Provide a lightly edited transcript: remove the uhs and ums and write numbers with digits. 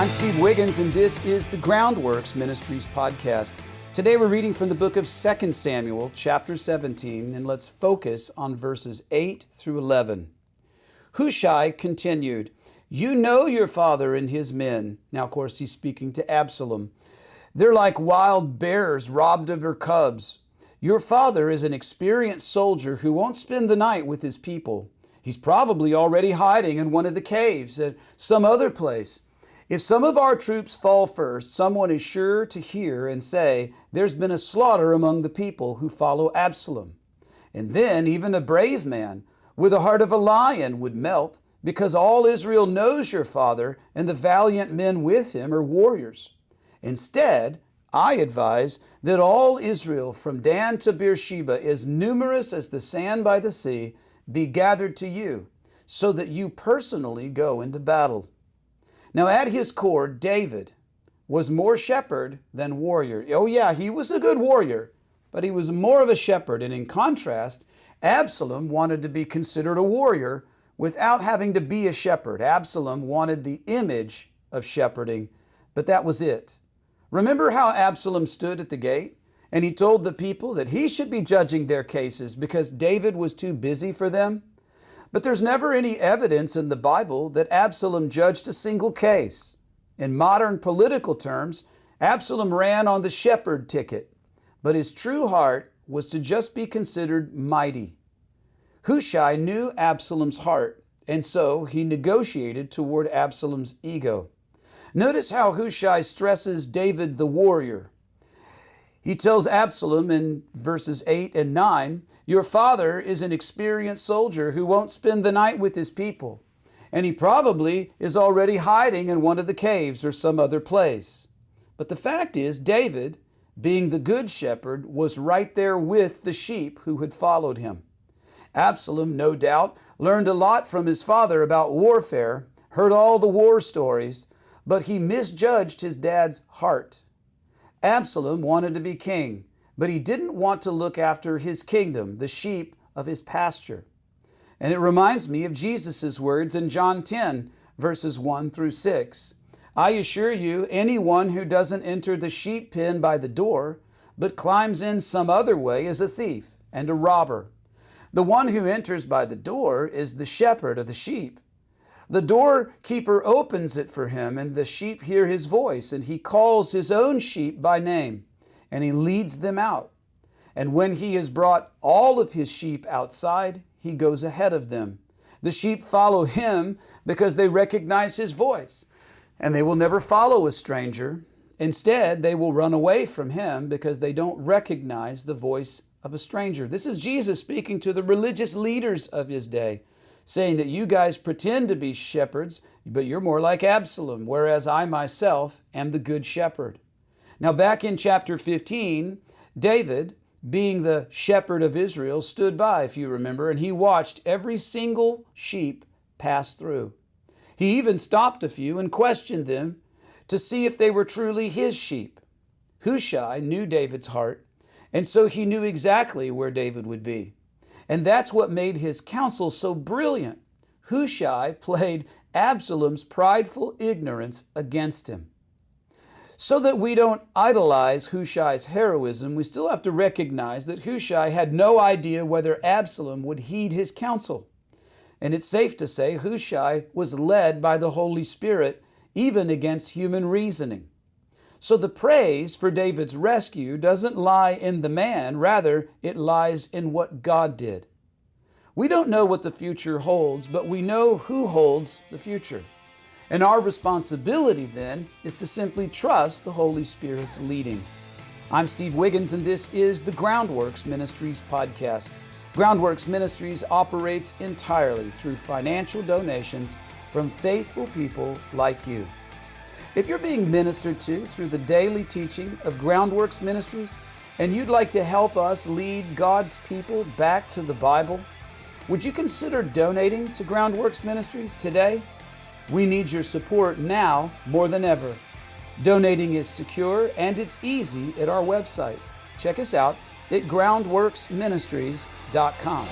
I'm Steve Wiggins, and this is the Groundworks Ministries podcast. Today we're reading from the book of 2 Samuel, chapter 17, and let's focus on verses 8 through 11. Hushai continued, "You know your father and his men." Now, of course, he's speaking to Absalom. "They're like wild bears robbed of their cubs. Your father is an experienced soldier who won't spend the night with his people. He's probably already hiding in one of the caves at some other place. If some of our troops fall first, someone is sure to hear and say, 'There's been a slaughter among the people who follow Absalom.' And then even a brave man with the heart of a lion would melt, because all Israel knows your father, and the valiant men with him are warriors. Instead, I advise that all Israel from Dan to Beersheba, as numerous as the sand by the sea, be gathered to you, so that you personally go into battle." Now at his core, David was more shepherd than warrior. Oh yeah, he was a good warrior, but he was more of a shepherd. And in contrast, Absalom wanted to be considered a warrior without having to be a shepherd. Absalom wanted the image of shepherding, but that was it. Remember how Absalom stood at the gate and he told the people that he should be judging their cases because David was too busy for them? But there's never any evidence in the Bible that Absalom judged a single case. In modern political terms, Absalom ran on the shepherd ticket, but his true heart was to just be considered mighty. Hushai knew Absalom's heart, and so he negotiated toward Absalom's ego. Notice how Hushai stresses David the warrior. He tells Absalom in verses 8 and 9, "Your father is an experienced soldier who won't spend the night with his people, and he probably is already hiding in one of the caves or some other place." But the fact is, David, being the good shepherd, was right there with the sheep who had followed him. Absalom, no doubt, learned a lot from his father about warfare, heard all the war stories, but he misjudged his dad's heart. Absalom wanted to be king, but he didn't want to look after his kingdom, the sheep of his pasture. And it reminds me of Jesus' words in John 10, verses 1 through 6. "I assure you, anyone who doesn't enter the sheep pen by the door, but climbs in some other way is a thief and a robber. The one who enters by the door is the shepherd of the sheep. The doorkeeper opens it for him, and the sheep hear his voice, and he calls his own sheep by name, and he leads them out. And when he has brought all of his sheep outside, he goes ahead of them. The sheep follow him because they recognize his voice, and they will never follow a stranger. Instead, they will run away from him because they don't recognize the voice of a stranger." This is Jesus speaking to the religious leaders of his day, saying that you guys pretend to be shepherds, but you're more like Absalom, whereas I myself am the good shepherd. Now back in chapter 15, David, being the shepherd of Israel, stood by, if you remember, and he watched every single sheep pass through. He even stopped a few and questioned them to see if they were truly his sheep. Hushai knew David's heart, and so he knew exactly where David would be. And that's what made his counsel so brilliant. Hushai played Absalom's prideful ignorance against him. So that we don't idolize Hushai's heroism, we still have to recognize that Hushai had no idea whether Absalom would heed his counsel. And it's safe to say Hushai was led by the Holy Spirit, even against human reasoning. So the praise for David's rescue doesn't lie in the man, rather it lies in what God did. We don't know what the future holds, but we know who holds the future. And our responsibility then is to simply trust the Holy Spirit's leading. I'm Steve Wiggins, and this is the Groundworks Ministries podcast. Groundworks Ministries operates entirely through financial donations from faithful people like you. If you're being ministered to through the daily teaching of Groundworks Ministries, and you'd like to help us lead God's people back to the Bible, would you consider donating to Groundworks Ministries today? We need your support now more than ever. Donating is secure and it's easy at our website. Check us out at groundworksministries.com.